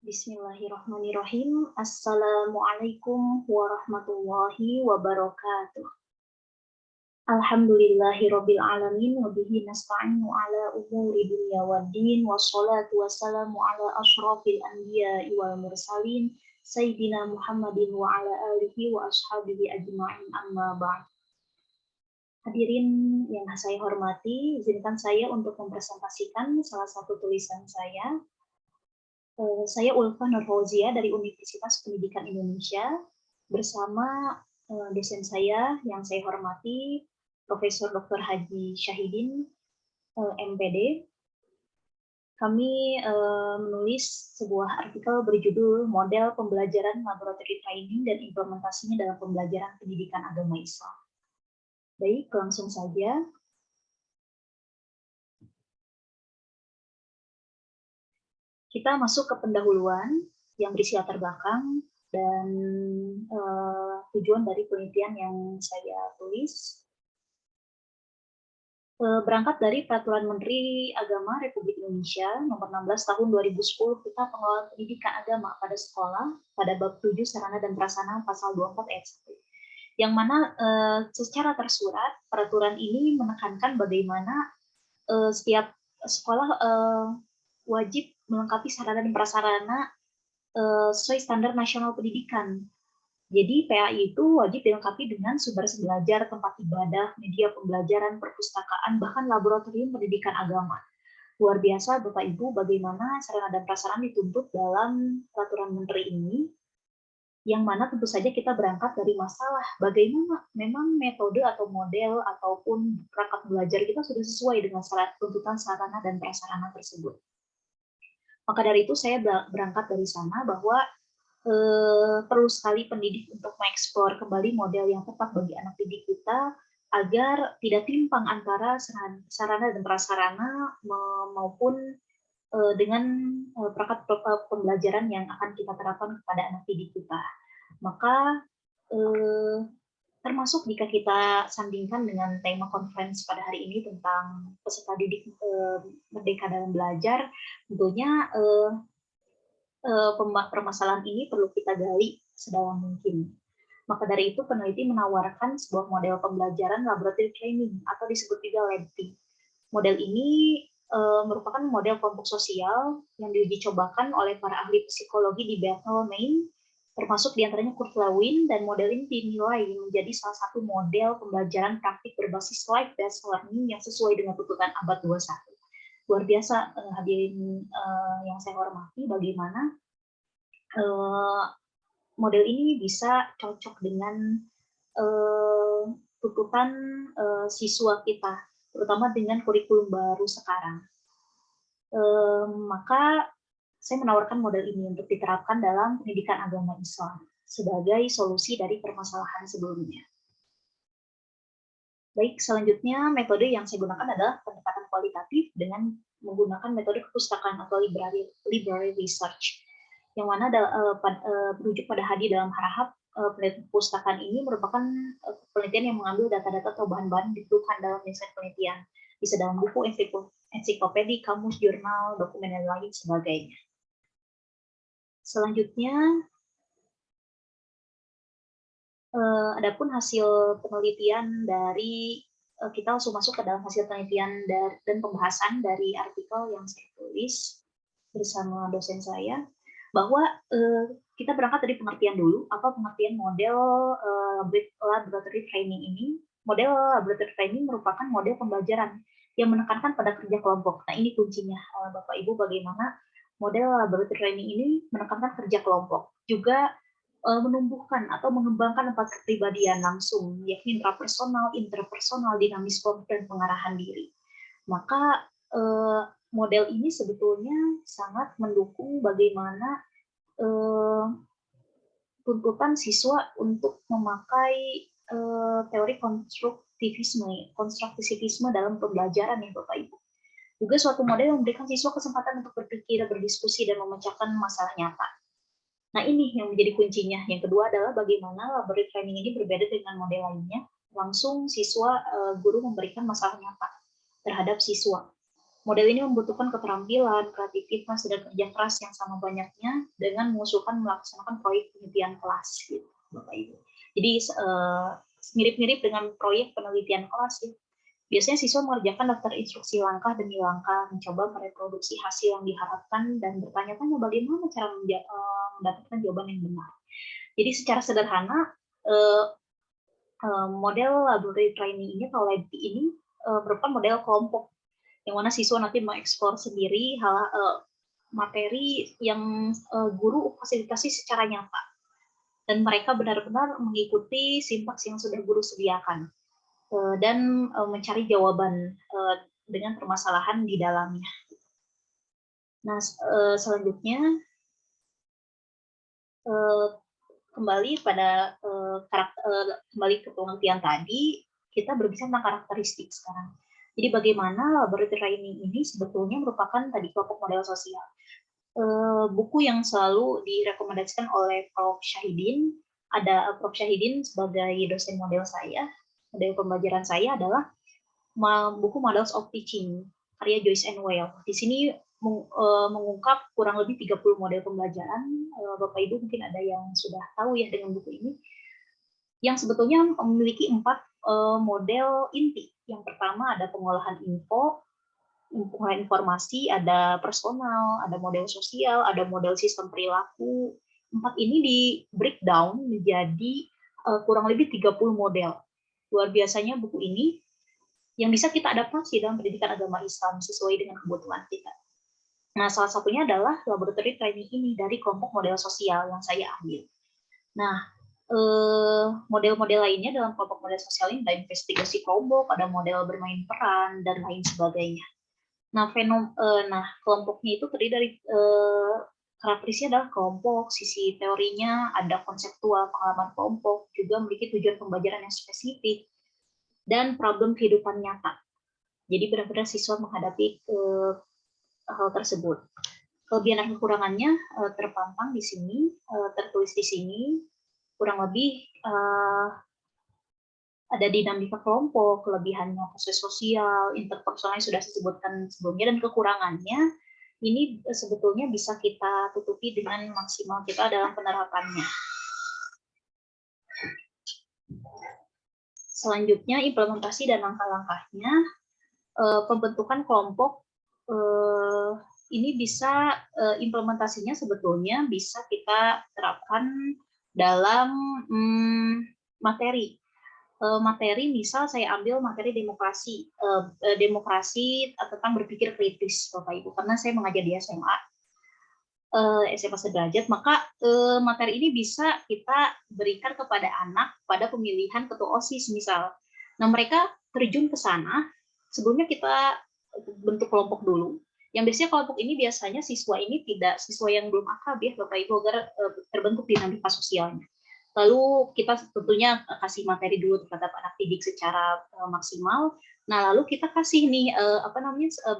Bismillahirrahmanirrahim. Assalamualaikum warahmatullahi wabarakatuh. Alhamdulillahirabbil alamin wa bihi nasta'inu ala umuri dunya waddin wassalatu wassalamu ala asyrafil anbiya'i wal mursalin sayyidina Muhammadin wa ala alihi wa ashabihi ajma'in amma ba'd. Hadirin yang saya hormati, izinkan saya untuk mempresentasikan salah satu tulisan saya. Saya Ulfa Nurfauzia dari Universitas Pendidikan Indonesia bersama dosen saya yang saya hormati Profesor Dr. Haji Syahidin MPD. Kami menulis sebuah artikel berjudul Model Pembelajaran Laboratory Training dan Implementasinya dalam Pembelajaran Pendidikan Agama Islam. Baik, langsung saja. Kita masuk ke pendahuluan yang berisi latar belakang dan tujuan dari penelitian yang saya tulis. Berangkat dari Peraturan Menteri Agama Republik Indonesia Nomor 16 Tahun 2010 tentang Pengelolaan Pendidikan Agama pada Sekolah pada Bab 7 Sarana dan Prasarana Pasal 24 Ayat 1. Yang mana secara tersurat peraturan ini menekankan bagaimana setiap sekolah wajib melengkapi sarana dan prasarana sesuai standar nasional pendidikan. Jadi PAI itu wajib dilengkapi dengan sumber belajar, tempat ibadah, media pembelajaran, perpustakaan, bahkan laboratorium pendidikan agama. Luar biasa Bapak Ibu bagaimana sarana dan prasarana dituntut dalam peraturan menteri ini, yang mana tentu saja kita berangkat dari masalah bagaimana memang metode atau model ataupun perangkat belajar kita sudah sesuai dengan tuntutan sarana dan prasarana tersebut. Maka dari itu saya berangkat dari sana bahwa perlu sekali pendidik untuk mengeksplor kembali model yang tepat bagi anak didik kita agar tidak timpang antara sarana dan prasarana maupun dengan perangkat pembelajaran yang akan kita terapkan kepada anak didik kita. Maka termasuk jika kita sandingkan dengan tema conference pada hari ini tentang peserta didik merdeka dalam belajar, tentunya permasalahan ini perlu kita gali sedalam mungkin. Maka dari itu peneliti menawarkan sebuah model pembelajaran laboratory training atau disebut juga LABT. Model ini merupakan model kelompok sosial yang dicobakan oleh para ahli psikologi di Bethel, Maine, termasuk diantaranya Kurt Lewin, dan model ini dinilai menjadi salah satu model pembelajaran praktik berbasis life-based learning yang sesuai dengan tuntutan abad 21. Luar biasa hadirin yang saya hormati bagaimana model ini bisa cocok dengan tuntutan siswa kita, terutama dengan kurikulum baru sekarang. Maka saya menawarkan model ini untuk diterapkan dalam pendidikan agama Islam sebagai solusi dari permasalahan sebelumnya. Baik, selanjutnya metode yang saya gunakan adalah pendekatan kualitatif dengan menggunakan metode perpustakaan atau library research, yang mana berujuk pada Hadi dalam Harahap. Penelitian perpustakaan ini merupakan penelitian yang mengambil data-data atau bahan-bahan diperlukan dalam riset penelitian, bisa dalam buku, ensiklopedia, kamus, jurnal, dokumen, dan lain sebagainya. Selanjutnya, adapun hasil penelitian dari kita langsung masuk ke dalam hasil penelitian dan pembahasan dari artikel yang saya tulis bersama dosen saya, bahwa kita berangkat dari pengertian dulu, apa pengertian model laboratory training ini. Model laboratory training merupakan model pembelajaran yang menekankan pada kerja kelompok. Nah, ini kuncinya, Bapak Ibu, bagaimana model laboratory training ini menekankan kerja kelompok, juga menumbuhkan atau mengembangkan 4 kepribadian langsung, yakni intrapersonal, interpersonal, dinamis kelompok, dan pengarahan diri. Maka model ini sebetulnya sangat mendukung bagaimana tuntutan siswa untuk memakai teori konstruktivisme dalam pembelajaran ya Bapak Ibu. Juga suatu model yang memberikan siswa kesempatan untuk berpikir, berdiskusi, dan memecahkan masalah nyata. Nah, ini yang menjadi kuncinya. Yang kedua adalah bagaimana laboratory training ini berbeda dengan model lainnya. Langsung siswa, guru memberikan masalah nyata terhadap siswa. Model ini membutuhkan keterampilan, kreativitas, dan kerja keras yang sama banyaknya dengan mengusulkan melaksanakan proyek penelitian kelas, gitu, Bapak Ibu. Jadi mirip-mirip dengan proyek penelitian kelas, ya. Biasanya siswa mengerjakan daftar instruksi langkah demi langkah, mencoba mereproduksi hasil yang diharapkan, dan bertanya-tanya bagaimana cara mendapatkan jawaban yang benar. Jadi secara sederhana, model laboratory training ini atau LABT ini merupakan model kelompok yang mana siswa nanti mengeksplor sendiri materi yang guru fasilitasi secara nyata, dan mereka benar-benar mengikuti sintaks yang sudah guru sediakan dan mencari jawaban dengan permasalahan di dalamnya. Nah, selanjutnya kembali pada kembali ke pengertian tadi, kita berbicara tentang karakteristik sekarang. Jadi bagaimana laboratory training ini sebetulnya merupakan tadi kelompok model sosial. Buku yang selalu direkomendasikan oleh Prof. Syahidin, ada Prof. Syahidin sebagai dosen model saya, model pembelajaran saya adalah buku Models of Teaching, karya Joyce and Weil. Di sini mengungkap kurang lebih 30 model pembelajaran. Bapak Ibu mungkin ada yang sudah tahu ya dengan buku ini, yang sebetulnya memiliki 4 model inti. Yang pertama ada pengolahan pengolahan informasi, ada personal, ada model sosial, ada model sistem perilaku. 4 ini di breakdown menjadi kurang lebih 30 model. Luar biasanya buku ini yang bisa kita adaptasi dalam pendidikan agama Islam sesuai dengan kebutuhan kita. Nah, salah satunya adalah laboratory training ini dari kelompok model sosial yang saya ambil. Nah, model-model lainnya dalam kelompok model sosial ini ada investigasi kelompok, ada model bermain peran, dan lain sebagainya. Nah, kelompoknya itu terdiri dari karakteristiknya adalah kelompok, sisi teorinya, ada konseptual pengalaman kelompok, juga memiliki tujuan pembelajaran yang spesifik, dan problem kehidupan nyata. Jadi benar-benar siswa menghadapi hal tersebut. Kelebihan dan kekurangannya terpampang di sini, tertulis di sini, kurang lebih ada dinamika kelompok, kelebihannya proses sosial, interpersonal yang sudah disebutkan sebelumnya, dan kekurangannya ini sebetulnya bisa kita tutupi dengan maksimal kita dalam penerapannya. Selanjutnya implementasi dan langkah-langkahnya. Pembentukan kelompok ini bisa implementasinya sebetulnya bisa kita terapkan dalam materi. Materi misal saya ambil materi demokrasi tentang berpikir kritis, Bapak Ibu, karena saya mengajar di SMA sederajat, maka materi ini bisa kita berikan kepada anak pada pemilihan ketua OSIS misal. Nah, mereka terjun ke sana, sebelumnya kita bentuk kelompok dulu. Yang biasanya kelompok ini biasanya siswa ini tidak siswa yang belum akrab ya Bapak Ibu, agar terbentuk dinamika sosialnya. Lalu kita tentunya kasih materi dulu terhadap anak didik secara maksimal. Nah, lalu kita kasih nih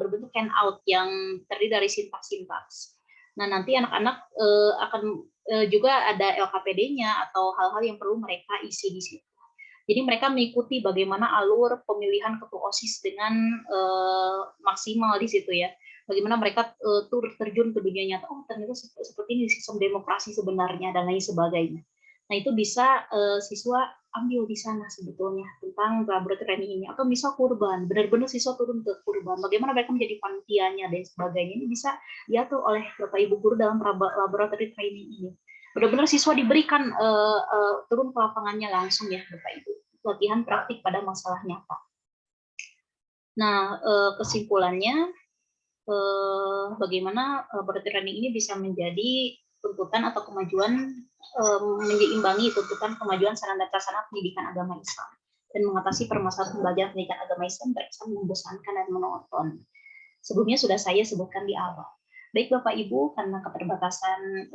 berbentuk handout yang terdiri dari sintaks-sintaks. Nah, nanti anak-anak akan juga ada LKPD-nya atau hal-hal yang perlu mereka isi di situ. Jadi mereka mengikuti bagaimana alur pemilihan ketua OSIS dengan maksimal di situ ya. Bagaimana mereka terjun ke dunia nyata. Oh, ternyata seperti ini sistem demokrasi sebenarnya dan lain sebagainya. Nah, itu bisa siswa ambil di sana sebetulnya tentang laboratory training ini. Atau misal kurban, benar-benar siswa turun ke kurban. Bagaimana mereka menjadi panitianya dan sebagainya. Ini bisa diatur oleh Bapak Ibu guru dalam laboratory training ini. Benar-benar siswa diberikan turun ke lapangannya langsung ya Bapak Ibu. Latihan praktik pada masalah nyata. Nah, kesimpulannya, bagaimana laboratory training ini bisa menjadi tuntutan atau kemajuan, menyeimbangi tuntutan kemajuan sarana dan prasarana pendidikan agama Islam dan mengatasi permasalahan pembelajaran pendidikan agama Islam terkesan membosankan dan monoton. Sebelumnya sudah saya sebutkan di awal. Baik Bapak Ibu, karena keterbatasan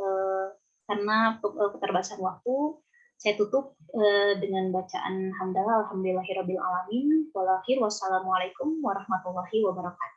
waktu, saya tutup dengan bacaan hamdalah alhamdulillahirabbil alamin. Wassalamualaikum warahmatullahi wabarakatuh.